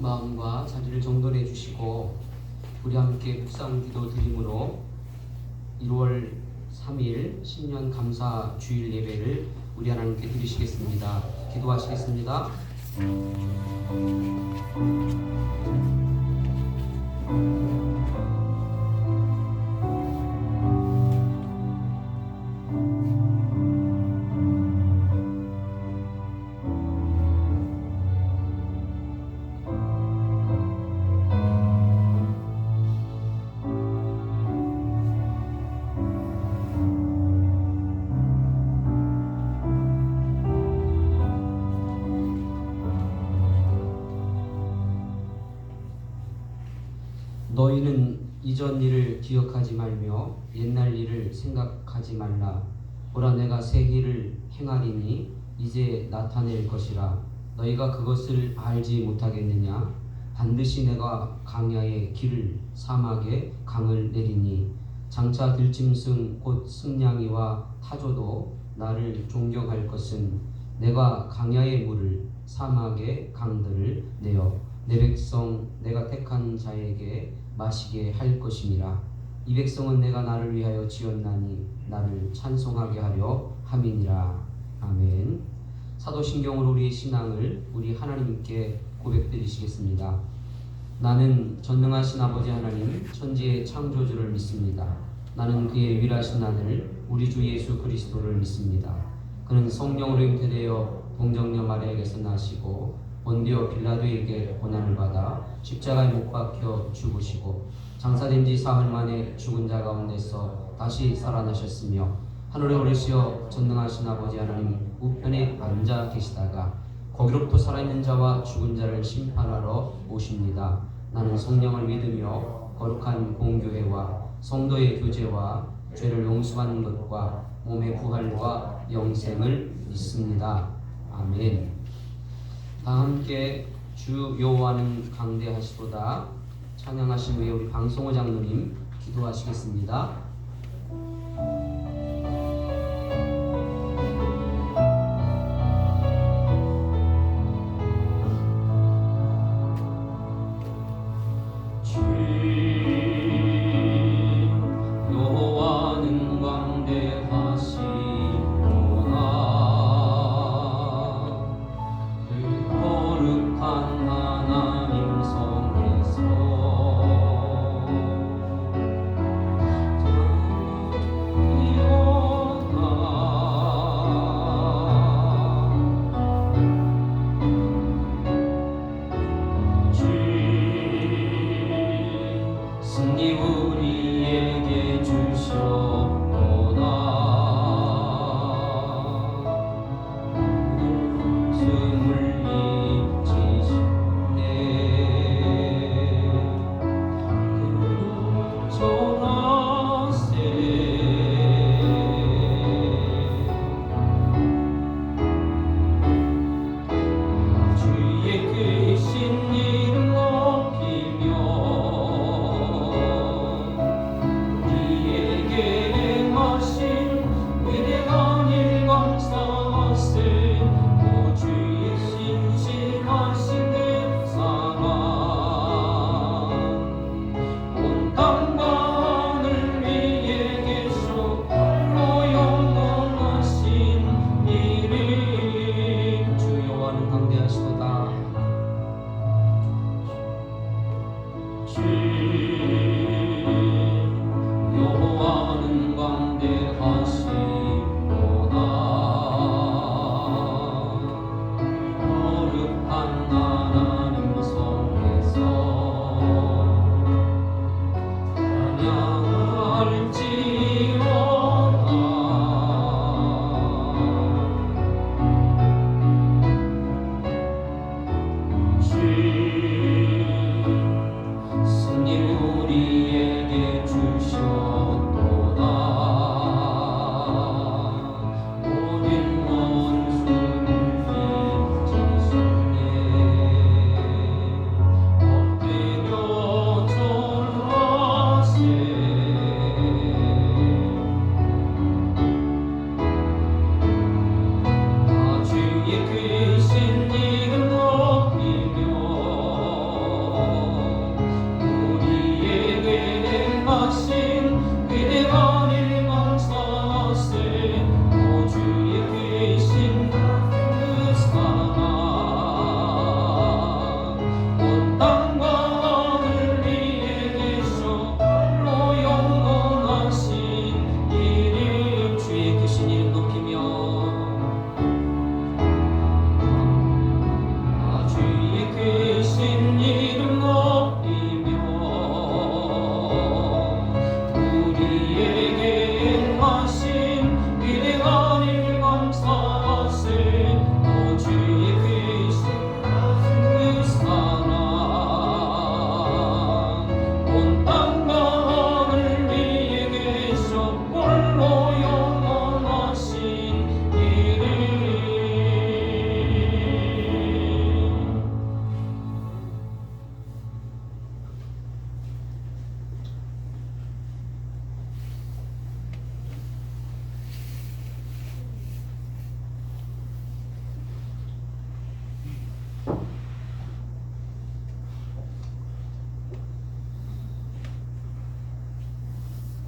마음과 자리를 정돈해 주시고 우리 함께 묵상 기도 드림으로 1월 3일 신년 감사 주일 예배를 우리 하나님께 드리시겠습니다. 기도하시겠습니다. 너희는 이전 일을 기억하지 말며 옛날 일을 생각하지 말라. 보라, 내가 새 일을 행하리니 이제 나타낼 것이라. 너희가 그것을 알지 못하겠느냐? 반드시 내가 광야에 길을, 사막에 강을 내리니 장차 들짐승 곧 승냥이와 타조도 나를 존경할 것은 내가 광야의 물을, 사막의 강들을 내어 내 백성 내가 택한 자에게 마시게 할 것이니라. 이 백성은 내가 나를 위하여 지었나니 나를 찬송하게 하려 함이니라. 아멘. 사도신경으로 우리의 신앙을 우리 하나님께 고백드리시겠습니다. 나는 전능하신 아버지 하나님 천지의 창조주를 믿습니다. 나는 그의 유일하신 아들 우리 주 예수 그리스도를 믿습니다. 그는 성령으로 잉태되어 동정녀 마리아에게서 나시고 본디오 빌라도에게 고난을 받아 십자가에 못 박혀 죽으시고 장사된 지 사흘 만에 죽은 자 가운데서 다시 살아나셨으며 하늘에 오르시어 전능하신 아버지 하나님 우편에 앉아 계시다가 거기로부터 살아있는 자와 죽은 자를 심판하러 오십니다. 나는 성령을 믿으며 거룩한 공교회와 성도의 교제와 죄를 용서받는 것과 몸의 부활과 영생을 믿습니다. 아멘. 다 함께 주 여호와는 강대하시도다 찬양하신 후에 우리 방송호 장로님 기도하시겠습니다. 주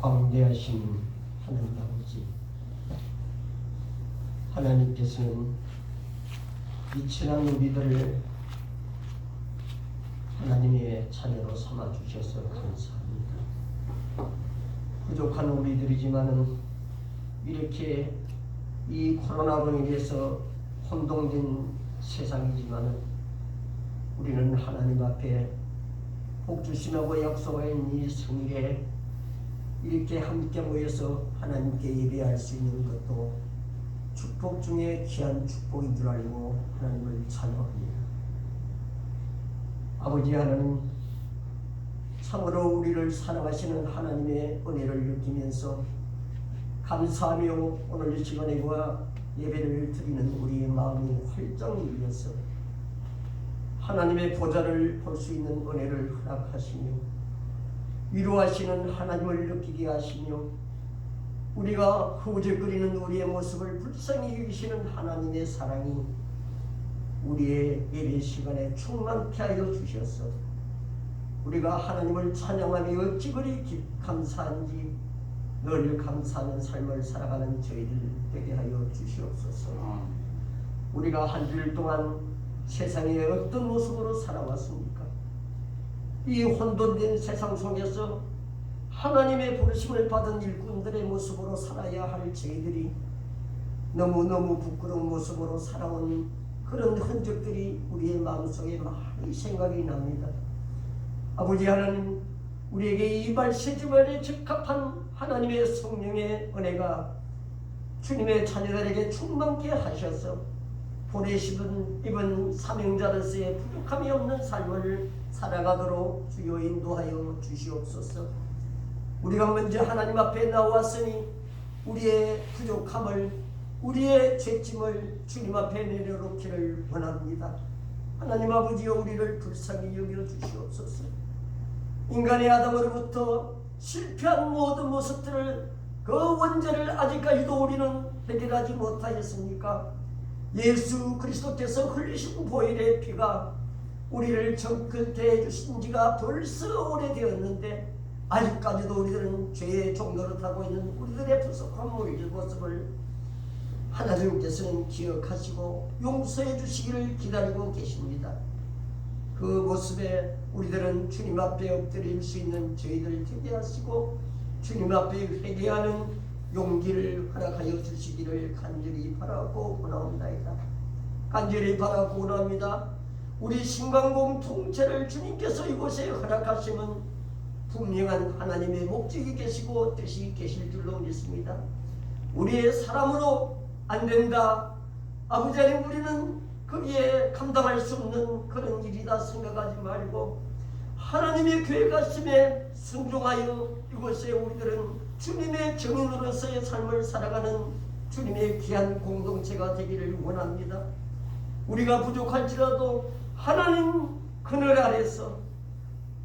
광대하신 하나님 아버지, 하나님께서는 이 친한 우리들을 하나님의 자녀로 삼아주셔서 감사합니다. 부족한 우리들이지만은 이렇게 이 코로나로 인해서 혼동된 세상이지만은 우리는 하나님 앞에 복 주시라고 약속한 이 성일에 이렇게 함께 모여서 하나님께 예배할 수 있는 것도 축복 중에 귀한 축복인 줄 알고 하나님을 찬양합니다. 아버지 하나님, 참으로 우리를 사랑하시는 하나님의 은혜를 느끼면서 감사하며 오늘 이 시간에와 예배를 드리는 우리의 마음이 활짝 열려서 하나님의 보좌를 볼 수 있는 은혜를 허락하시며 위로하시는 하나님을 느끼게 하시며 우리가 흐우적거리는 우리의 모습을 불쌍히 여기시는 하나님의 사랑이 우리의 예배 시간에 충만케 하여 주셔서 우리가 하나님을 찬양하며 어찌 그리 감사한지 늘 감사하는 삶을 살아가는 저희들 되게 하여 주시옵소서. 우리가 한 주일 동안 세상에 어떤 모습으로 살아왔습니까? 이 혼돈된 세상 속에서 하나님의 부르심을 받은 일꾼들의 모습으로 살아야 할 저희들이 너무너무 부끄러운 모습으로 살아온 그런 흔적들이 우리의 마음속에 많이 생각이 납니다. 아버지 하나님, 우리에게 이발 세주말에 적합한 하나님의 성령의 은혜가 주님의 자녀들에게 충만케 하셔서 보내시던 이번 사명자로서의 부족함이 없는 삶을 살아가도록 주여 인도하여 주시옵소서. 우리가 먼저 하나님 앞에 나왔으니 우리의 부족함을, 우리의 죄짐을 주님 앞에 내려놓기를 원합니다. 하나님 아버지여, 우리를 불쌍히 여겨 주시옵소서. 인간의 아담으로부터 실패한 모든 모습들을, 그 원죄를 아직까지도 우리는 해결하지 못하였습니까? 예수 그리스도께서 흘리신 보혈의 피가 우리를 정결케 해주신 지가 벌써 오래되었는데 아직까지도 우리들은 죄의 종로를 타고 있는 우리들의 부족한 모습을 하나님께서는 기억하시고 용서해 주시기를 기다리고 계십니다. 그 모습에 우리들은 주님 앞에 엎드릴 수 있는 저희들 되게 하시고 주님 앞에 회개하는 용기를 허락하여 주시기를 간절히 바라고 원하옵나이다. 간절히 바라고 원합니다. 우리 신강공 통째를 주님께서 이곳에 허락하시면 분명한 하나님의 목적이 계시고 뜻이 계실 줄로 믿습니다. 우리의 사람으로 안 된다, 아버지 하나님, 우리는 거기에 감당할 수 없는 그런 일이다 생각하지 말고 하나님의 교회 가심에 순종하여 이곳에 우리들은 주님의 정인으로서의 삶을 살아가는 주님의 귀한 공동체가 되기를 원합니다. 우리가 부족할지라도 하나님 그늘 아래서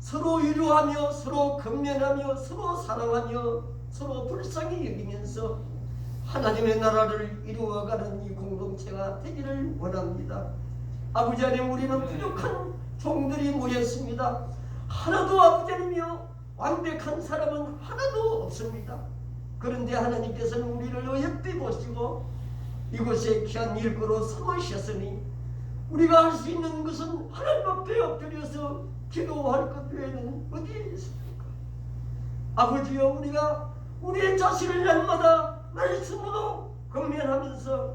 서로 위로하며 서로 건면하며 서로 사랑하며 서로 불쌍히 여기면서 하나님의 나라를 이루어가는 이 공동체가 되기를 원합니다. 아버지 하나님, 우리는 부족한 종들이 모였습니다. 하나도 아버지 하나님이여 완벽한 사람은 하나도 없습니다. 그런데 하나님께서는 우리를 어여삐 보시고 이곳에 귀한 일거로 삼으셨으니 우리가 할 수 있는 것은 하나님 앞에 엎드려서 기도할 것 외에는 어디에 있습니까? 아버지여, 우리가 우리의 자신을 날마다 말씀으로 건면하면서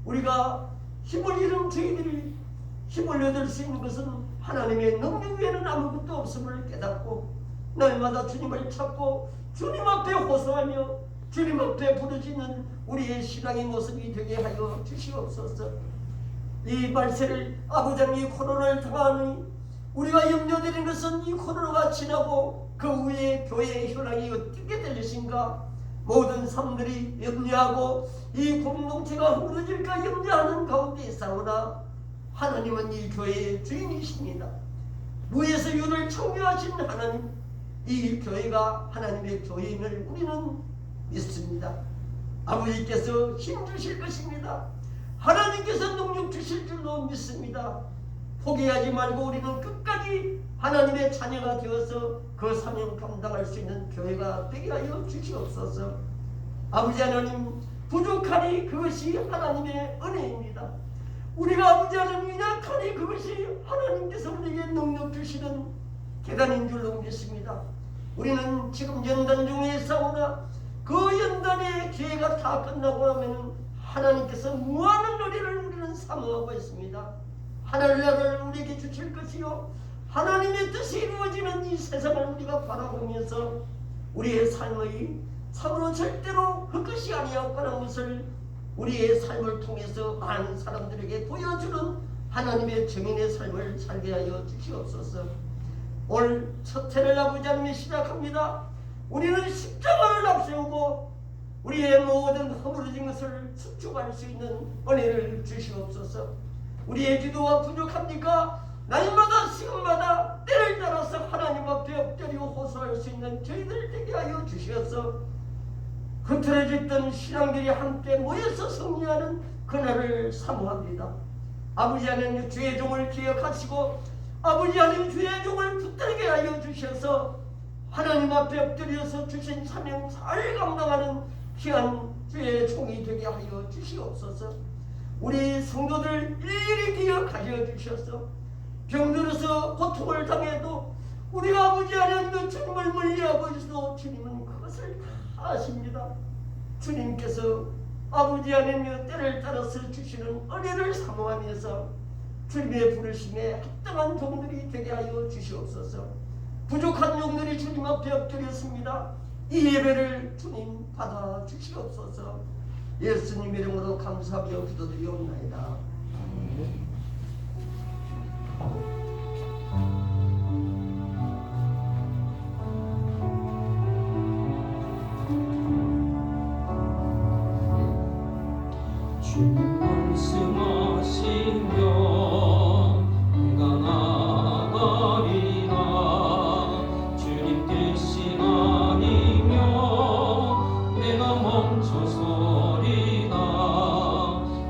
우리가 힘을 잃은 저희들이 힘을 얻을 수 있는 것은 하나님의 능력 외에는 아무것도 없음을 깨닫고 날마다 주님을 찾고 주님 앞에 호소하며 주님 앞에 부르짖는 우리의 신앙의 모습이 되게 하여 주시옵소서. 이 말세를 아버지의 코로나를 당하니 우리가 염려되는 것은 이 코로나가 지나고 그 후에 교회의 현황이 어떻게 될 것인가, 모든 사람들이 염려하고 이 공동체가 무너질까 염려하는 가운데 있사오나 하나님은 이 교회의 주인이십니다. 무에서 유를 창조하신 하나님, 이 교회가 하나님의 교회임을 우리는 믿습니다. 아버지께서 힘 주실 것입니다. 하나님께서 능력 주실 줄로 믿습니다. 포기하지 말고 우리는 끝까지 하나님의 자녀가 되어서 그 사명 감당할 수 있는 교회가 되게 하여 주시옵소서. 아버지 하나님, 부족하니 그것이 하나님의 은혜입니다. 우리가 아버지 하나님 약하니 그것이 하나님께서 우리에게 능력 주시는 계단인 줄로 믿습니다. 우리는 지금 연단 중에 싸우나 그 연단의 기회가 다 끝나고 나면 하나님께서 무한한 노래를 우리는 사모하고 있습니다. 하늘나라를 우리에게 주실 것이요 하나님의 뜻이 이루어지는 이 세상을 우리가 바라보면서 우리의 삶의 참으로 절대로 헛것이 아니었다는 것을 우리의 삶을 통해서 많은 사람들에게 보여주는 하나님의 증인의 삶을 살게 하여 주시옵소서. 오늘 첫 해를 아버지 하나님이 시작합니다. 우리는 십자가를 앞세우고 우리의 모든 허물어진 것을 수축할 수 있는 은혜를 주시옵소서. 우리의 기도가 부족합니까? 날마다 시간마다 때를 따라서 하나님 앞에 엎드리고 호소할 수 있는 저희들 되게 하여 주시옵소서. 흐트러졌던 신앙들이 함께 모여서 승리하는 그날을 사모합니다. 아버지 하나님, 주의 종을 기억하시고 아버지 하나님, 주의 종을 붙들게 하여 주셔서 하나님 앞에 엎드려서 주신 사명 잘 감당하는 귀한 주의 종이 되게 하여 주시옵소서. 우리 성도들 일일이 기억하여 주셔서 병들어서 고통을 당해도 우리가 아버지 하나님의 주님을 멀리하고 있어도 주님은 그것을 다 아십니다. 주님께서 아버지 하나님의 때를 따라서 주시는 은혜를 사모하면서 주님의 부르심에 합당한 종들이 되게 하여 주시옵소서. 부족한 종들이 주님 앞에 엎드렸습니다. 이 예배를 주님 받아 주시옵소서. 예수님 이름으로 감사하며 기도드리옵나이다. 주님 말씀하시면 내가 나가리라. 주님 뜻이 아니면 내가 멈춰서리라.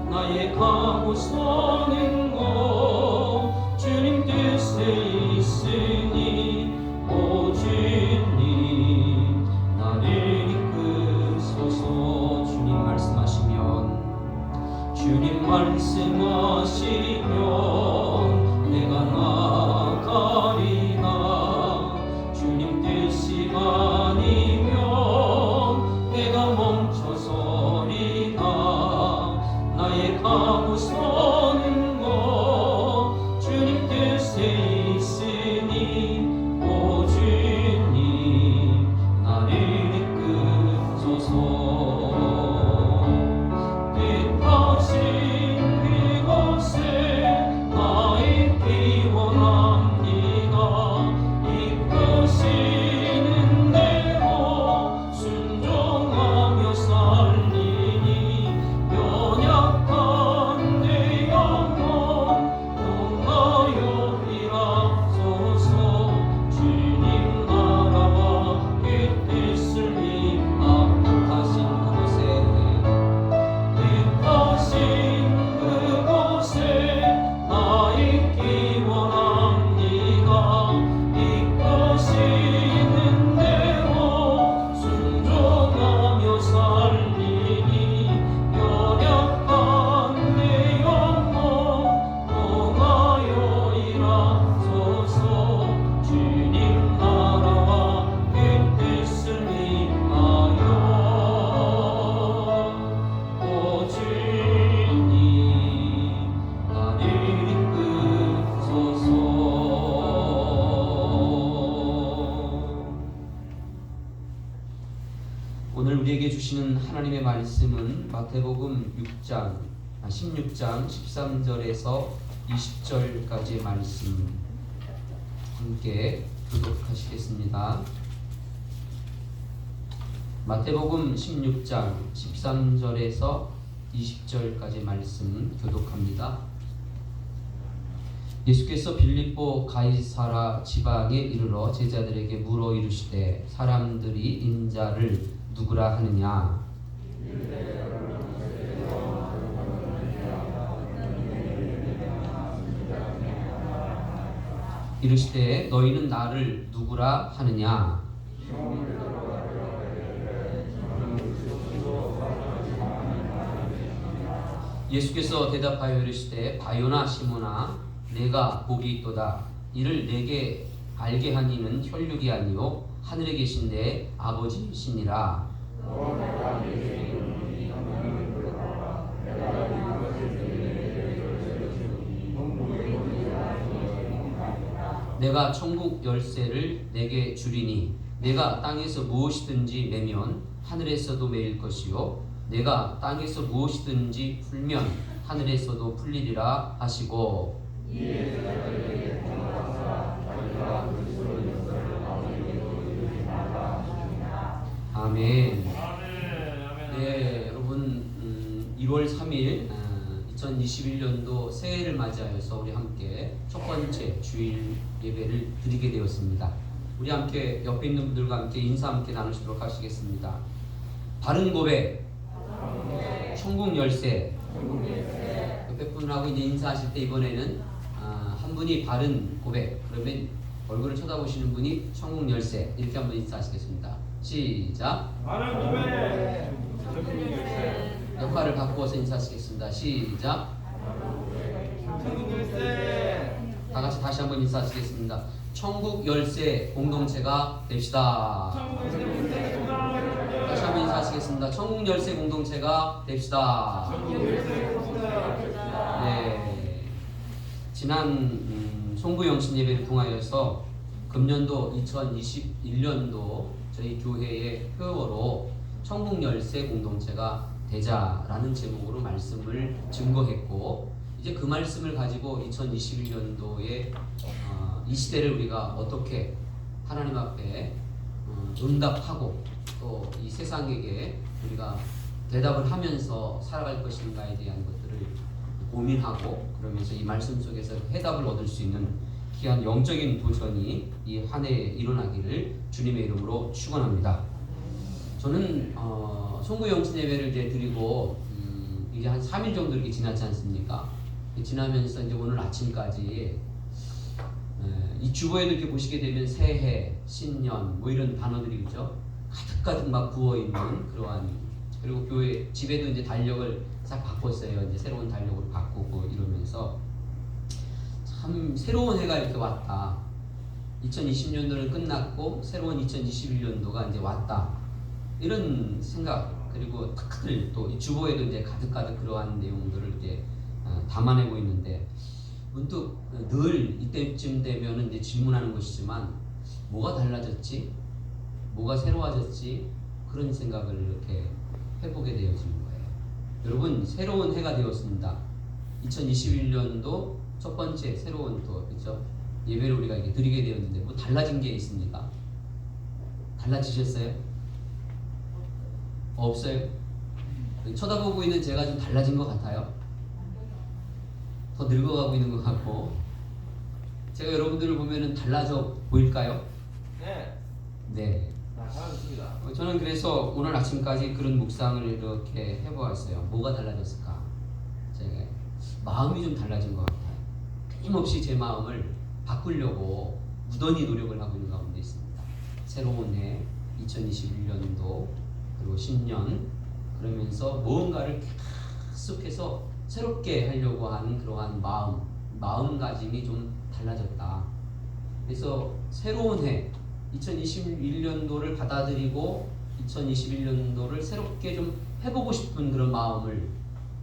나의 가고 서는 곳 주님 뜻에 있으니 오 주님 나를 이끄소서. 주님 말씀하시면 내가 나가리라. 주님 뜻이 아니면 내가 멈춰서리라. 나의 가고 서는 곳 주님 뜻에 있으니 오 주님 나를 이끄소서. 오늘 우리에게 주시는 하나님의 말씀은 마태복음 16장 13절에서 20절까지의 말씀 함께 교독하시겠습니다. 마태복음 16장 13절에서 20절까지 말씀 교독합니다. 예수께서 빌립보 가이사라 지방에 이르러 제자들에게 물어 이르시되 사람들이 인자를 누구라 하느냐? 이르시되 너희는 나를 누구라 하느냐. 예수께서 대답하여 이르시되 바요나 시몬아 내가 복이 있도다. 이를 내게 알게 한 이는 혈육이 아니요 하늘에 계신 내 아버지시니라. 내가 천국 열쇠를 내게 주리니 내가 땅에서 무엇이든지 매면 하늘에서도 매일 것이요 내가 땅에서 무엇이든지 풀면 하늘에서도 풀리리라 하시고. 아멘. 네, 여러분 1월 3일 2021년도 새해를 맞이하여서 우리 함께 첫 번째 주일 예배를 드리게 되었습니다. 우리 함께 옆에 있는 분들과 함께 인사 함께 나누시도록 하시겠습니다. 바른 고백, 천국 열쇠. 옆에 분하고 이제 인사하실 때 이번에는 한 분이 바른 고백, 그러면 얼굴을 쳐다보시는 분이 천국 열쇠, 이렇게 한번 인사하시겠습니다. 시작. 바른 고백, 천국 열쇠. 역할을 바꾸어서 인사하시겠습니다. 시작. 천국 열쇠. 다 같이 다시 한번 인사하시겠습니다. 천국 열쇠 공동체가 됩시다. 천국 열쇠. 다시 한번 인사하시겠습니다. 천국 열쇠 공동체가 됩시다. 천국 열쇠 공동체가. 네. 지난 송구영신 예배를 통하여서 금년도 2021년도 저희 교회의 표어로 천국 열쇠 공동체가 되자라는 제목으로 말씀을 증거했고, 이제 그 말씀을 가지고 2021년도에 이 시대를 우리가 어떻게 하나님 앞에 응답하고 또 이 세상에게 우리가 대답을 하면서 살아갈 것인가에 대한 것들을 고민하고, 그러면서 이 말씀 속에서 해답을 얻을 수 있는 귀한 영적인 도전이 이 한 해에 일어나기를 주님의 이름으로 축원합니다. 저는 송구 영신 예배를 이제 드리고 이제 한 3일 정도 이렇게 지났지 않습니까? 지나면서 이제 오늘 아침까지 이 주보에도 이렇게 보시게 되면 새해, 신년 뭐 이런 단어들이 그죠? 가득가득 막 부어 있는 그러한, 그리고 교회 집에도 이제 달력을 싹 바꿨어요. 이제 새로운 달력으로 바꾸고 이러면서 참 새로운 해가 이렇게 왔다. 2020년도는 끝났고 새로운 2021년도가 이제 왔다. 이런 생각, 그리고 다들 또 이 주보에도 이제 가득가득 그러한 내용들을 이제 담아내고 있는데, 문득 늘 이때쯤 되면은 이제 질문하는 것이지만 뭐가 달라졌지? 뭐가 새로워졌지? 그런 생각을 이렇게 해보게 되어지는 거예요. 여러분, 새로운 해가 되었습니다. 2021년도 첫 번째 새로운 또 그죠? 예배를 우리가 이렇게 드리게 되었는데 뭐 달라진 게 있습니까? 달라지셨어요? 없어요? 쳐다보고 있는 제가 좀 달라진 것 같아요. 더 늙어가고 있는 것 같고, 제가 여러분들을 보면은 달라져 보일까요? 네. 네. 잘하셨습니다. 저는 그래서 오늘 아침까지 그런 묵상을 이렇게 해보았어요. 뭐가 달라졌을까? 제 마음이 좀 달라진 것 같아요. 끊임없이 제 마음을 바꾸려고 무던히 노력을 하고 있는 가운데 있습니다. 새로운 해, 2021년도, 그리고 신년, 그러면서 무언가를 계속해서 새롭게 하려고 하는 그러한 마음가짐이 좀 달라졌다. 그래서 새로운 해, 2021년도를 받아들이고 2021년도를 새롭게 좀 해보고 싶은 그런 마음을,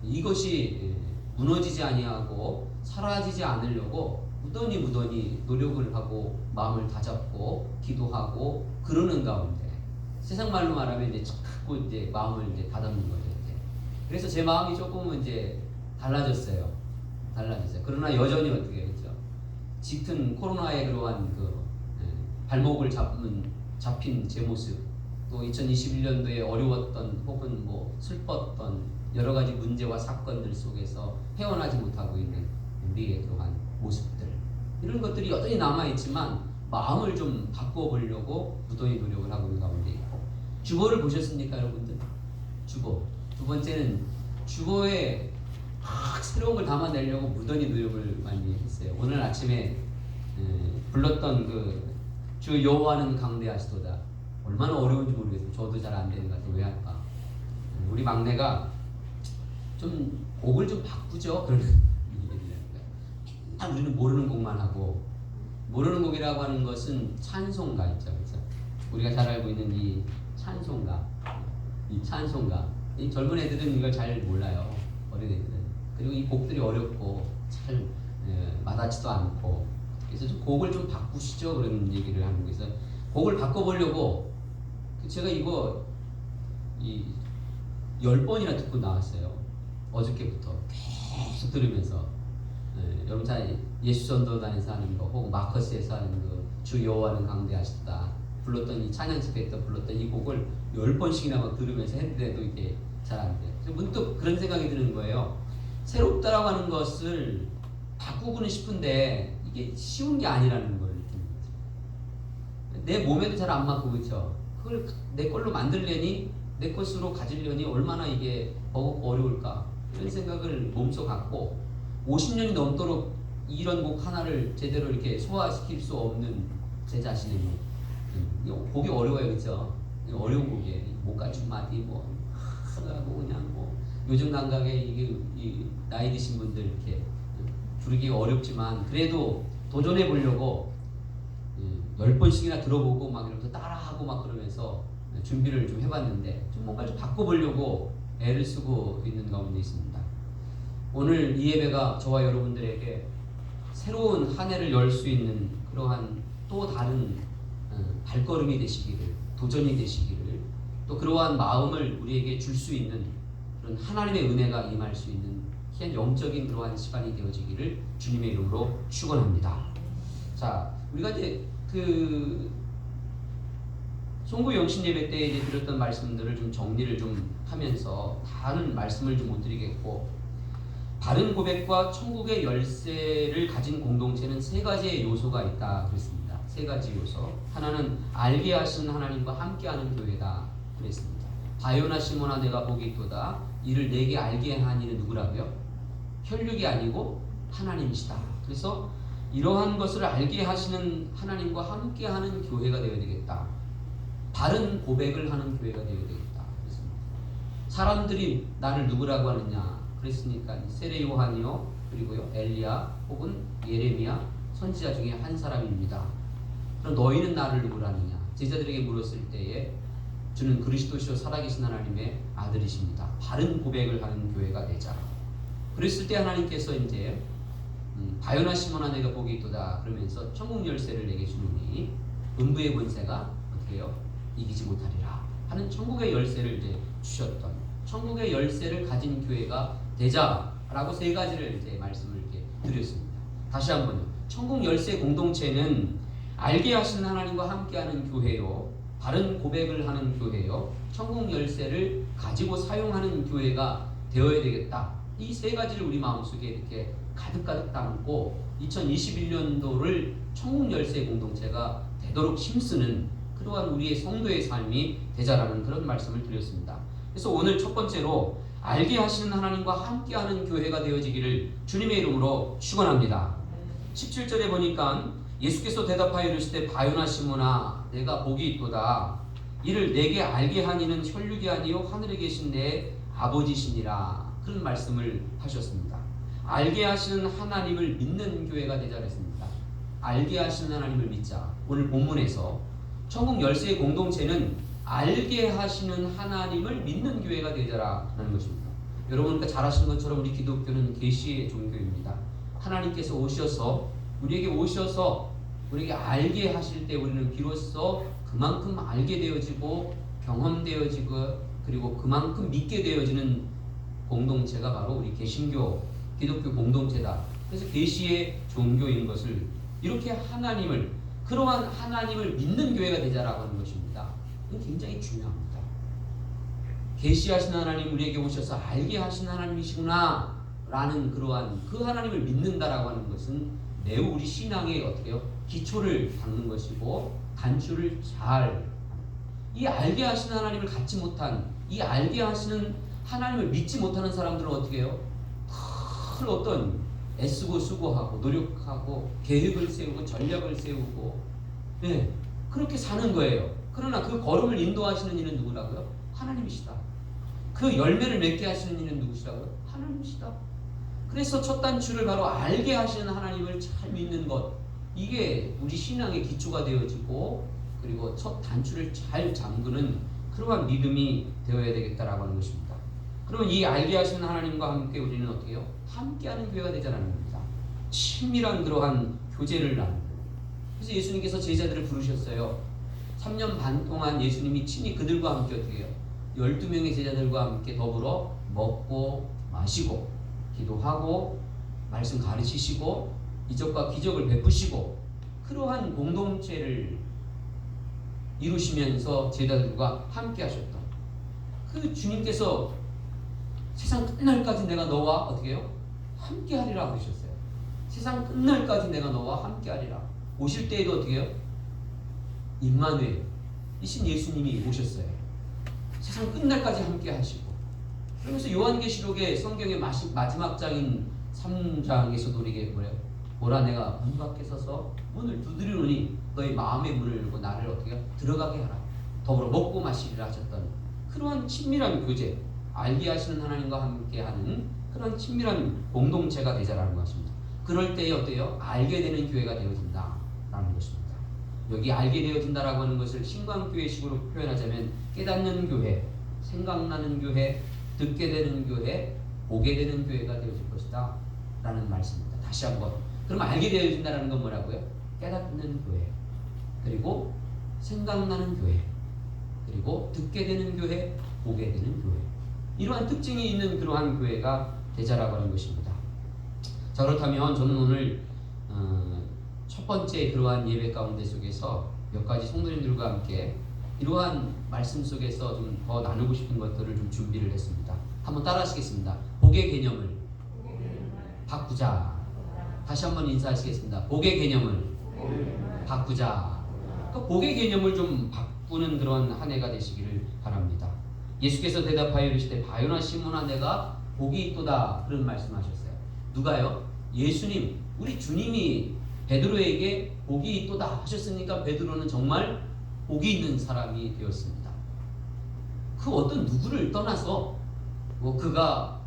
이것이 무너지지 아니하고 사라지지 않으려고 무던히 노력을 하고 마음을 다잡고 기도하고 그러는 가운데, 세상 말로 말하면 이제 자꾸 이제 마음을 이제 다잡는 거죠. 이제. 그래서 제 마음이 조금은 이제 달라졌어요. 그러나 여전히 어떻게 했죠? 짙은 코로나의 그러한 발목을 잡힌 제 모습, 또 2021년도에 어려웠던 혹은 뭐 슬펐던 여러 가지 문제와 사건들 속에서 헤어나지 못하고 있는 우리의 그러한 모습들, 이런 것들이 여전히 남아있지만 마음을 좀 바꿔보려고 무던히 노력을 하고 있는 가운데 있고, 주보를 보셨습니까 여러분들? 주보. 두 번째는 주보에 막 새로운 걸 담아내려고 무던히 노력을 많이 했어요. 오늘 아침에 불렀던 그 주 여호와는 강대하시도다. 얼마나 어려운지 모르겠어요. 저도 잘 안 되는 것 같아요. 왜 할까? 우리 막내가 좀 곡을 좀 바꾸죠. 그런 맨날 우리는 모르는 곡만 하고, 모르는 곡이라고 하는 것은 찬송가 있죠, 그렇죠? 우리가 잘 알고 있는 이 찬송가, 이 젊은 애들은 이걸 잘 몰라요. 어린 애들은. 그리고 이 곡들이 어렵고 잘 와닿지도 않고, 그래서 좀 곡을 좀 바꾸시죠, 그런 얘기를 하는 거예요. 그래서 곡을 바꿔보려고 제가 이거 10번이나 듣고 나왔어요. 어저께부터 계속 들으면서. 여러분 잘 예수전도단에서 하는 거, 혹은 마커스에서 하는 거, 주 여호와는 강대하시다 불렀던 이 찬양 집회 때 불렀던 이 곡을 10번씩이나 막 들으면서 했는데도 이게 잘 안 돼요. 그래서 문득 그런 생각이 드는 거예요. 새롭다라고 하는 것을 바꾸고는 싶은데 이게 쉬운 게 아니라는 걸 느끼는 거죠. 내 몸에도 잘 안 맞고, 그렇죠? 그걸 내 걸로 만들려니, 내 것으로 가지려니 얼마나 이게 버겁고 어려울까, 이런 생각을 몸소 갖고 50년이 넘도록 이런 곡 하나를 제대로 이렇게 소화시킬 수 없는 제 자신의 곡이 어려워요, 그렇죠? 어려운 곡이에요. 못 갖춘 마디 뭐 하고 그냥 뭐 요즘 감각에 이게 나이 드신 분들 이렇게 부르기 어렵지만 그래도 도전해 보려고 10번씩이나 들어보고 막 이러면서 따라하고 막 그러면서 준비를 좀 해봤는데, 좀 뭔가 좀 바꿔보려고 애를 쓰고 있는 가운데 있습니다. 오늘 이 예배가 저와 여러분들에게 새로운 한 해를 열 수 있는 그러한 또 다른 발걸음이 되시기를, 도전이 되시기를, 또 그러한 마음을 우리에게 줄 수 있는 그런 하나님의 은혜가 임할 수 있는 귀한 영적인 그러한 시간이 되어지기를 주님의 이름으로 축원합니다. 자, 우리가 이제 그 송구 영신 예배 때 이제 드렸던 말씀들을 좀 정리를 좀 하면서 다른 말씀을 좀 못 드리겠고, 바른 고백과 천국의 열쇠를 가진 공동체는 세 가지의 요소가 있다 그랬습니다. 세 가지 요소. 하나는 알게 하신 하나님과 함께하는 교회다 그랬습니다. 바요나 시몬아 내가 복이 있도다. 이를 내게 알게 한 이는 누구라고요? 혈육이 아니고 하나님이시다. 그래서 이러한 것을 알게 하시는 하나님과 함께하는 교회가 되어야 되겠다. 바른 고백을 하는 교회가 되어야 되겠다 그랬습니다. 사람들이 나를 누구라고 하느냐 그랬으니까 세례 요한이요, 그리고요 엘리야 혹은 예레미야 선지자 중에 한 사람입니다. 그럼 너희는 나를 누구라느냐 제자들에게 물었을 때에 주는 그리스도시요 살아계신 하나님의 아들이십니다. 바른 고백을 하는 교회가 되자. 그랬을 때 하나님께서 이제 바요나 시몬아 내가 복이 있도다 그러면서 천국 열쇠를 내게 주노니 음부의 권세가 어떻게 해요? 이기지 못하리라 하는 천국의 열쇠를 이제 주셨던, 천국의 열쇠를 가진 교회가 되자라고 세 가지를 이제 말씀을 이렇게 드렸습니다. 다시 한번요. 천국 열쇠 공동체는 알게 하시는 하나님과 함께하는 교회요, 바른 고백을 하는 교회요, 천국 열쇠를 가지고 사용하는 교회가 되어야 되겠다. 이 세 가지를 우리 마음속에 이렇게 가득가득 담고 2021년도를 천국 열쇠 공동체가 되도록 힘쓰는 그러한 우리의 성도의 삶이 되자라는 그런 말씀을 드렸습니다. 그래서 오늘 첫 번째로 알게 하시는 하나님과 함께하는 교회가 되어지기를 주님의 이름으로 축원합니다. 17절에 보니까 예수께서 대답하여 이르시되 바요나 시몬아 내가 복이 있도다. 이를 내게 알게 하니는 혈육이 아니요 하늘에 계신 내 아버지시니라. 그런 말씀을 하셨습니다. 알게 하시는 하나님을 믿는 교회가 되자 그랬습니다. 알게 하시는 하나님을 믿자. 오늘 본문에서 천국 열쇠의 공동체는 알게 하시는 하나님을 믿는 교회가 되자라는 것입니다. 여러분 잘 아시는 것처럼 우리 기독교는 계시의 종교입니다. 하나님께서 우리에게 오셔서 우리에게 알게 하실 때 우리는 비로소 그만큼 알게 되어지고 경험되어지고 그리고 그만큼 믿게 되어지는 공동체가 바로 우리 개신교 기독교 공동체다. 그래서 계시의 종교인 것을 이렇게 그러한 하나님을 믿는 교회가 되자라고 하는 것입니다. 이건 굉장히 중요합니다. 계시하신 하나님 우리에게 오셔서 알게 하신 하나님이시구나 라는 그러한 그 하나님을 믿는다라고 하는 것은 매우 우리 신앙의 어떻게요? 기초를 닦는 것이고 단추를 이 알게 하시는 하나님을 갖지 못한, 이 알게 하시는 하나님을 믿지 못하는 사람들은 어떻게 해요? 큰 어떤 애쓰고 수고하고 노력하고 계획을 세우고 전략을 세우고 네, 그렇게 사는 거예요. 그러나 그 걸음을 인도하시는 이는 누구라고요? 하나님이시다. 그 열매를 맺게 하시는 이는 누구시라고요? 하나님이시다. 그래서 첫 단추를 바로 알게 하시는 하나님을 잘 믿는 것, 이게 우리 신앙의 기초가 되어지고 그리고 첫 단추를 잘 잠그는 그러한 믿음이 되어야 되겠다라고 하는 것입니다. 그러면 이 알게 하시는 하나님과 함께 우리는 어떻게 해요? 함께하는 교회가 되자는 겁니다. 친밀한 그러한 교제를 나누는. 그래서 예수님께서 제자들을 부르셨어요. 3년 반 동안 예수님이 친히 그들과 함께 어떻게 해요? 12명의 제자들과 함께 더불어 먹고 마시고 기도하고 말씀 가르치시고 이적과 기적을 베푸시고 그러한 공동체를 이루시면서 제자들과 함께 하셨던 그 주님께서 세상 끝날까지 내가 너와 어떻게 해요? 함께 하리라 그러셨어요. 세상 끝날까지 내가 너와 함께 하리라. 오실 때에도 어떻게 해요? 임마누엘 이신 예수님이 오셨어요. 세상 끝날까지 함께 하시고 그러면서 요한계시록의 성경의 마지막 장인 3장에서도 우리에게 뭐래요? 보라 내가 문 밖에 서서 문을 두드리노니 너희 마음의 문을 열고 나를 어떻게 해요? 들어가게 하라. 더불어 먹고 마시리라 하셨던 그러한 친밀한 교제, 알게 하시는 하나님과 함께하는 그런 친밀한 공동체가 되자라는 것입니다. 그럴 때에 어때요? 알게 되는 교회가 되어진다라는 것입니다. 여기 알게 되어진다라고 하는 것을 신광교회식으로 표현하자면 깨닫는 교회, 생각나는 교회, 듣게 되는 교회, 보게 되는 교회가 되어질 것이다 라는 말씀입니다. 다시 한번 그럼 알게 되어진다는 건 뭐라고요? 깨닫는 교회, 그리고 생각나는 교회, 그리고 듣게 되는 교회, 보게 되는 교회, 이러한 특징이 있는 그러한 교회가 되자라고 하는 것입니다. 자, 그렇다면 저는 오늘 첫 번째 그러한 예배 가운데 속에서 몇 가지 성도님들과 함께 이러한 말씀 속에서 좀 더 나누고 싶은 것들을 좀 준비를 했습니다. 한번 따라하시겠습니다. 복의 개념을 바꾸자. 다시 한번 인사하시겠습니다. 복의 개념을 바꾸자. 그 복의 개념을 좀 바꾸는 그런 한 해가 되시기를 바랍니다. 예수께서 대답하여 이르시되 바요나 시몬아 내가 복이 있도다 그런 말씀하셨어요. 누가요? 예수님, 우리 주님이 베드로에게 복이 있도다 하셨으니까 베드로는 정말 복이 있는 사람이 되었습니다. 그 어떤 누구를 떠나서 뭐 그가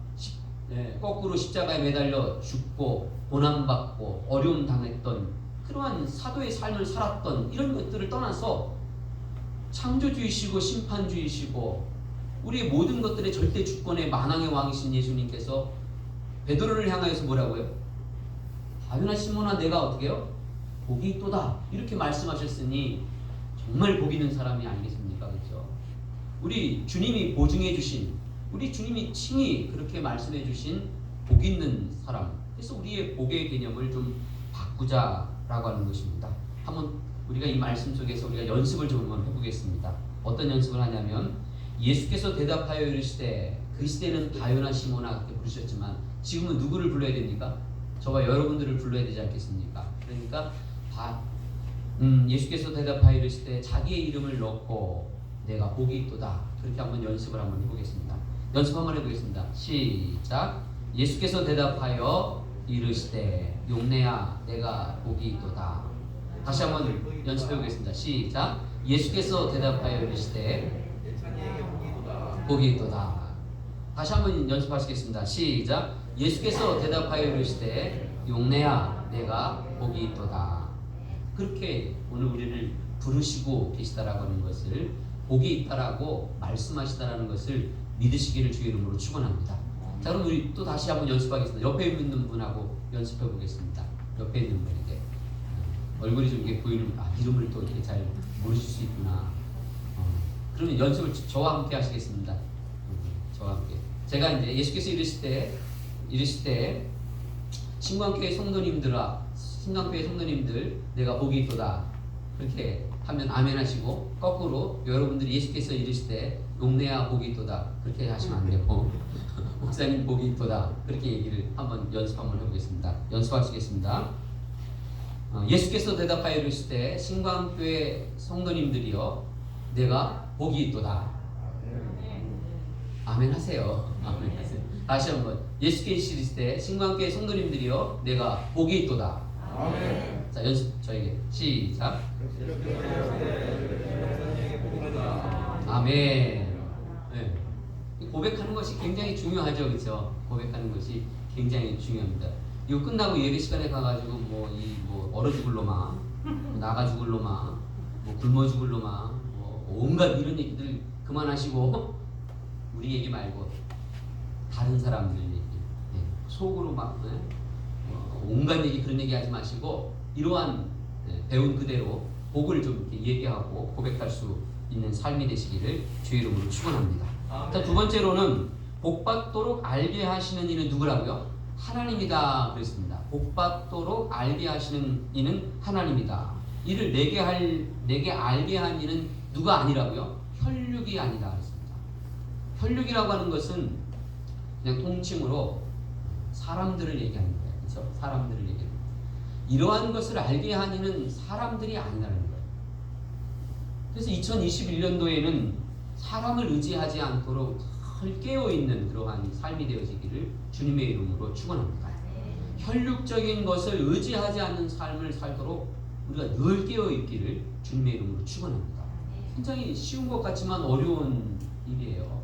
거꾸로 십자가에 매달려 죽고 고난받고 어려움 당했던 그러한 사도의 삶을 살았던 이런 것들을 떠나서 창조주이시고 심판주이시고 우리의 모든 것들의 절대 주권의 만왕의 왕이신 예수님께서 베드로를 향하여서 뭐라고요? 바요나 시몬아 내가 어떻게 해요? 복이 있도다 이렇게 말씀하셨으니 정말 복 있는 사람이 아니겠습니까? 그렇죠? 우리 주님이 보증해 주신 우리 주님이 친히 그렇게 말씀해 주신 복 있는 사람. 그래서 우리의 복의 개념을 좀 바꾸자라고 하는 것입니다. 한번 우리가 이 말씀 속에서 우리가 연습을 좀 한번 해보겠습니다. 어떤 연습을 하냐면 예수께서 대답하여 이르시되 그 시대는 바요나 시몬아 그렇게 부르셨지만 지금은 누구를 불러야 됩니까? 저와 여러분들을 불러야 되지 않겠습니까? 그러니까 예수께서 대답하여 이르시되 자기의 이름을 넣고 내가 복이 있도다 그렇게 한번 연습을 한번 해보겠습니다. 연습 한번 해보겠습니다. 시작. 예수께서 대답하여 이르시되 용내야 내가 복이 있도다. 다시 한번 연습해 보겠습니다. 시작. 예수께서 대답하여 이르시되 복이 있도다. 다시 한번 연습하시겠습니다. 시작. 예수께서 대답하여 이르시되 용내야 내가 복이 있도다. 그렇게 오늘 우리를 부르시고 계시다라고 하는 것을 복이 있다라고 말씀하시다라는 것을 믿으시기를 주의 이름으로 축원합니다. 자, 그럼 우리 또 다시 한번 연습하겠습니다. 옆에 있는 분하고 연습해 보겠습니다. 옆에 있는 분에게 얼굴이 좀 이렇게 보이는 이름을 또 이렇게 잘 모르실 수 있구나. 그러면 연습을 저와 함께 하시겠습니다. 저와 함께. 제가 이제 예수께서 이르시되 신광교회 성도님들 내가 복이 있도다 그렇게 하면 아멘 하시고 거꾸로 여러분들이 예수께서 이르시되 용내야 복이 있도다 그렇게 하시면 안 되고 목사님 복이 있도다 그렇게 얘기를 한번 연습 한번 해보겠습니다. 연습하시겠습니다. 예수께서 대답하여 이르시되 신광교회 성도님들이여 내가 복이 있도다. 아멘 하세요. 아멘 하세요. 다시 한번 예수께 시리즈 때 신광교회 성도님들이여 내가 복이 있도다. 아멘. 자 연습 저에게 시작. 아멘. 네. 고백하는 것이 굉장히 중요하죠, 그렇죠? 고백하는 것이 굉장히 중요합니다. 이거 끝나고 예배 시간에 가가지고 뭐 얼어 죽을 놈아, 나가 죽을 놈아, 뭐 굶어 죽을 놈아, 뭐 온갖 이런 얘기들 그만하시고 우리 얘기 말고 다른 사람들 얘기, 속으로 막 온갖 얘기 그런 얘기 하지 마시고 이러한 배운 그대로 복을 좀 이렇게 얘기하고 고백할 수 있는 삶이 되시기를 주의 이름으로 축원합니다. 자, 두 번째로는 복받도록 알게 하시는 이는 누구라고요? 하나님이다 그랬습니다. 복받도록 알게 하시는 이는 하나님이다. 이를 내게 알게 한 이는 누가 아니라고요? 혈육이 아니다 그랬습니다. 혈육이라고 하는 것은 그냥 통칭으로 사람들을 얘기하는 거예요. 그렇죠? 사람들을 얘기하는 거예요. 이러한 것을 알게 한 이는 사람들이 아니라는 거예요. 그래서 2021년도에는 사람을 의지하지 않도록 늘 깨어있는 그러한 삶이 되어지기를 주님의 이름으로 축원합니다. 혈육적인 것을 의지하지 않는 삶을 살도록 우리가 늘 깨어있기를 주님의 이름으로 축원합니다. 굉장히 쉬운 것 같지만 어려운 일이에요.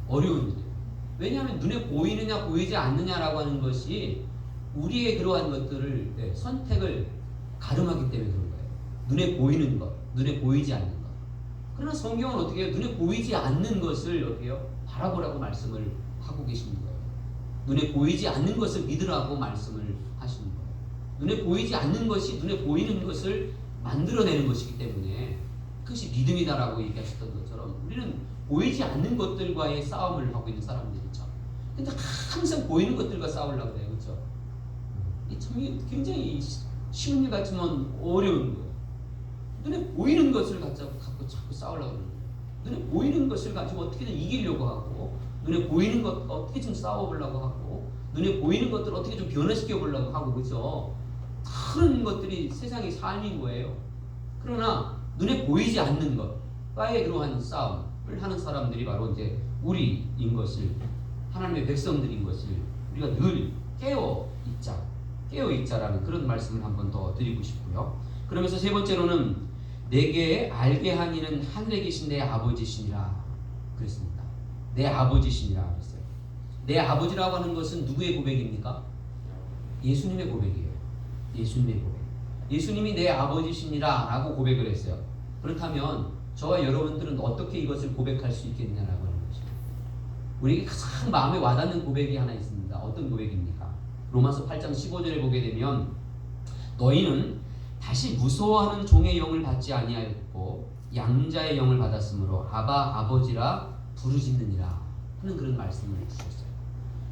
어려운 일이에요. 왜냐하면 눈에 보이느냐 보이지 않느냐라고 하는 것이 우리의 그러한 것들을 선택을 가름하기 때문에 그런 거예요. 눈에 보이는 것, 눈에 보이지 않는 것. 그러나 성경은 어떻게 해요? 눈에 보이지 않는 것을 어떻게 해요? 바라보라고 말씀을 하고 계시는 거예요. 눈에 보이지 않는 것을 믿으라고 말씀을 하시는 거예요. 눈에 보이지 않는 것이 눈에 보이는 것을 만들어내는 것이기 때문에 그것이 믿음이다라고 얘기하셨던 것처럼 우리는 보이지 않는 것들과의 싸움을 하고 있는 사람들이죠. 근데 항상 보이는 것들과 싸우려고 해요. 그렇죠? 참 굉장히 쉬운 일 같지만 어려운 거예요. 눈에 보이는 것을 갖고 자꾸 싸우려고 하는 거예요. 눈에 보이는 것을 가지고 어떻게든 이기려고 하고 눈에 보이는 것 어떻게 좀 싸워보려고 하고 눈에 보이는 것들을 어떻게 좀 변화시켜 보려고 하고 그렇죠? 그런 것들이 세상의 삶인 거예요. 그러나 눈에 보이지 않는 것과의 그러한 싸움을 하는 사람들이 바로 이제 우리인 것을 하나님의 백성들인 것을 우리가 늘 깨어있자라는 그런 말씀을 한 번 더 드리고 싶고요. 그러면서 세 번째로는 내게 알게 한 이는 하늘에 계신 내 아버지시니라 그랬습니다. 내 아버지시니라 그랬어요. 내 아버지라고 하는 것은 누구의 고백입니까? 예수님의 고백이에요. 예수님의 고백. 예수님이 내 아버지시니라 라고 고백을 했어요. 그렇다면 저와 여러분들은 어떻게 이것을 고백할 수 있겠냐라고 하는 것이죠. 우리에게 가장 마음에 와닿는 고백이 하나 있습니다. 어떤 고백입니까? 로마서 8장 15절에 보게 되면 너희는 다시 무서워하는 종의 영을 받지 아니하였고 양자의 영을 받았으므로 아바 아버지라 부르짖느니라 하는 그런 말씀을 주셨어요.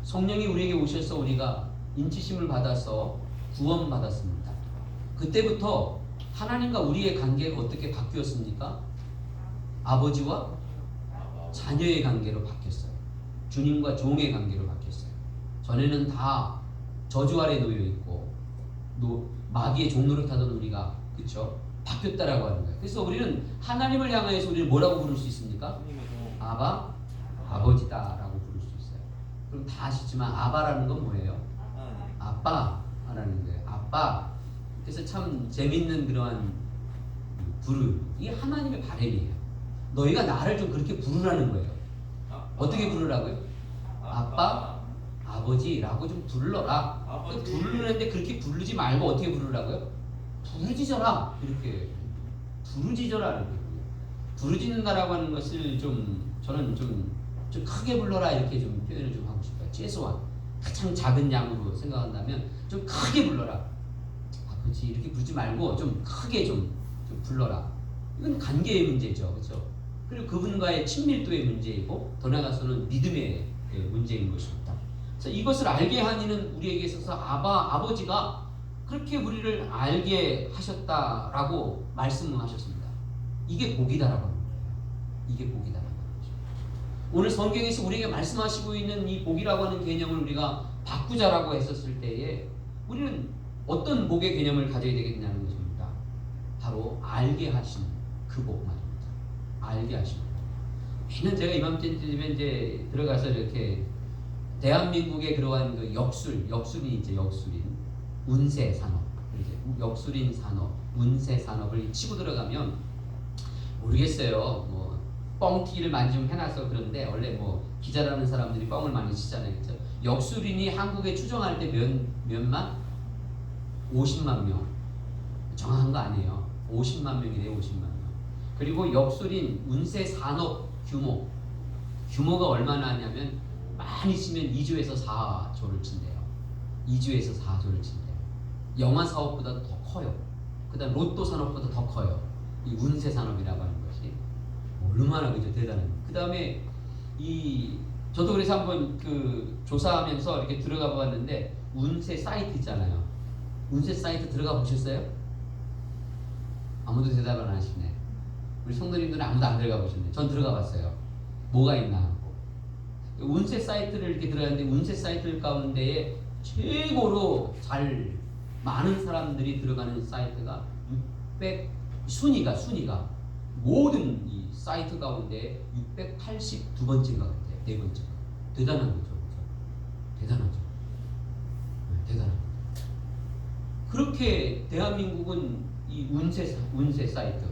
성령이 우리에게 오셔서 우리가 인치심을 받아서 구원받았습니다. 그때부터 하나님과 우리의 관계가 어떻게 바뀌었습니까? 아버지와 자녀의 관계로 바뀌었어요. 주님과 종의 관계로 바뀌었어요. 전에는 다 저주 아래 놓여 있고 마귀의 종로를 타던 우리가 그렇죠? 바뀌었다라고 하는 거예요. 그래서 우리는 하나님을 향하여서 우리를 뭐라고 부를 수 있습니까? 아바 아버지다라고 부를 수 있어요. 그럼 다 아시지만 아바라는 건 뭐예요? 아빠라는 거예요. 아빠. 그래서 참 재밌는 그러한 부름. 이게 하나님의 바람이에요. 너희가 나를 좀 그렇게 부르라는 거예요. 어떻게 부르라고요? 아빠, 아버지라고 좀 불러라. 부르는데 그렇게 부르지 말고 어떻게 부르라고요? 부르짖어라. 이렇게 부르짖어라. 이렇게. 부르짖는다라고 하는 것을 저는 좀 크게 불러라 이렇게 좀 표현을 좀 하고 싶어요. 최소한 가장 작은 양으로 생각한다면 좀 크게 불러라. 아버지 이렇게 부르지 말고 좀 크게 좀 불러라. 이건 관계의 문제죠, 그렇죠? 그리고 그분과의 친밀도의 문제이고 더 나아가서는 믿음의 문제인 것입니다. 자, 이것을 알게 한 이는 우리에게 있어서 아버지가 그렇게 우리를 알게 하셨다라고 말씀하셨습니다. 이게 복이다라고 하는 거예요. 이게 복이다라고 하는 거죠. 오늘 성경에서 우리에게 말씀하시고 있는 이 복이라고 하는 개념을 우리가 바꾸자라고 했었을 때에 우리는 어떤 복의 개념을 가져야 되겠냐는 것입니다. 바로 알게 하시는 그 복 말입니다. 알게 하시는 복. 매년 제가 이맘때 되면 이제 들어가서 이렇게 대한민국의 그러한 그 역술이 이제 역술인 운세 산업, 이제 역술인 산업, 운세 산업을 치고 들어가면 모르겠어요. 뭐 뻥튀기를 많이 좀 해놔서 그런데 원래 뭐 기자라는 사람들이 뻥을 많이 치잖아요, 그렇죠? 역술인이 한국에 추정할 때 몇만? 50만 명. 정확한 거 아니에요. 50만 명이래요, 50만 명. 그리고 역술인 운세 산업 규모가 얼마나 하냐면 많이 치면 2조에서 4조를 친대요. 2조에서 4조를 친대요. 영화 사업보다 더 커요. 그 다음 로또 산업보다 더 커요. 이 운세 산업이라고 하는 것이 얼마나 그죠 대단한. 그 다음에 저도 그래서 한번 그 조사하면서 이렇게 들어가 보았는데 운세 사이트 있잖아요. 운세 사이트 들어가 보셨어요? 아무도 대답을 안 하시네. 우리 성도님들은 아무도 안 들어가 보셨네. 전 들어가 봤어요. 뭐가 있나 하고. 운세 사이트를 이렇게 들어갔는데 운세 사이트 가운데에 최고로 많은 사람들이 들어가는 사이트가 순위가 모든 이 사이트 가운데 682번째인가 같아요. 4번째가. 대단한 거죠. 대단하죠. 네, 대단합니다. 그렇게 대한민국은 이 운세 사이트,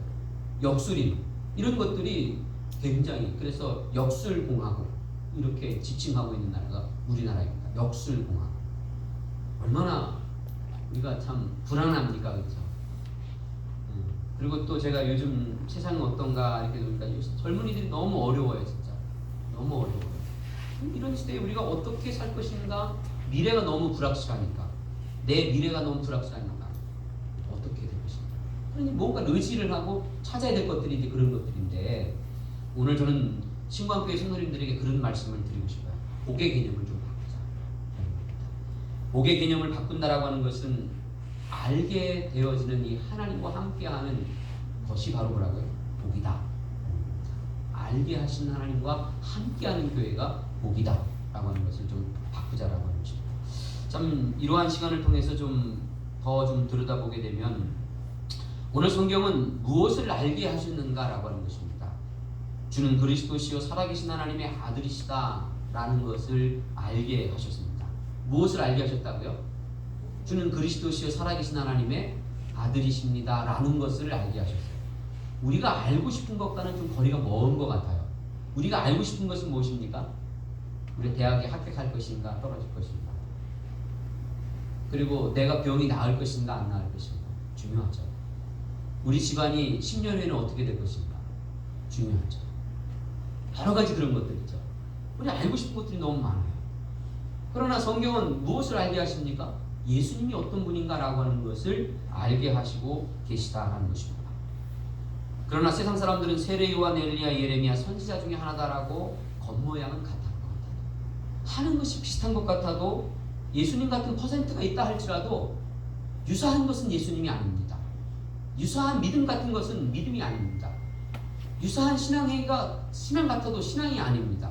역술인 이런 것들이 굉장히, 그래서 역술공화국 이렇게 지칭하고 있는 나라가 우리나라입니다. 역술공화국. 얼마나 우리가 참 불안합니까, 그렇죠? 그리고 또 제가 요즘 세상은 어떤가 이렇게 보니까 젊은이들이 너무 어려워요, 진짜. 너무 어려워요. 이런 시대에 우리가 어떻게 살 것인가? 미래가 너무 불확실하니까. 내 미래가 너무 불확실하니까 어떻게 될 것인가? 그러니 뭔가 의지를 하고 찾아야 될 것들이 이제 그런 것들인데, 오늘 저는 신광교회 성도님들에게 그런 말씀을 드리고 싶어요. 복의 개념을 좀 바꾸자. 복의 개념을 바꾼다라고 하는 것은 알게 되어지는 이 하나님과 함께하는 것이 바로 뭐라고요? 복이다. 알게 하신 하나님과 함께하는 교회가 복이다 라고 하는 것을 좀 바꾸자라고 하는 것입니다. 참 이러한 시간을 통해서 좀 더 들여다보게 되면 오늘 성경은 무엇을 알게 하셨는가 라고 하는 것입니다. 주는 그리스도시요 살아계신 하나님의 아들이시다 라는 것을 알게 하셨습니다. 무엇을 알게 하셨다고요? 주는 그리스도시요 살아계신 하나님의 아들이십니다 라는 것을 알게 하셨어요. 우리가 알고 싶은 것과는 좀 거리가 먼 것 같아요. 우리가 알고 싶은 것은 무엇입니까? 우리 대학에 합격할 것인가 떨어질 것인가, 그리고 내가 병이 나을 것인가 안 나을 것인가 중요하죠. 우리 집안이 10년 후에는 어떻게 될 것인가 중요하죠. 여러 가지 그런 것들 있죠. 우리 알고 싶은 것들이 너무 많아요. 그러나 성경은 무엇을 알게 하십니까? 예수님이 어떤 분인가라고 하는 것을 알게 하시고 계시다라는 것입니다. 그러나 세상 사람들은 세례 요한, 엘리야, 예레미야 선지자 중에 하나다라고 겉모양은 같은 것 같아도, 하는 것이 비슷한 것 같아도, 예수님 같은 퍼센트가 있다 할지라도 유사한 것은 예수님이 아닙니다. 유사한 믿음 같은 것은 믿음이 아닙니다. 유사한 신앙행위가 신앙 같아도 신앙이 아닙니다.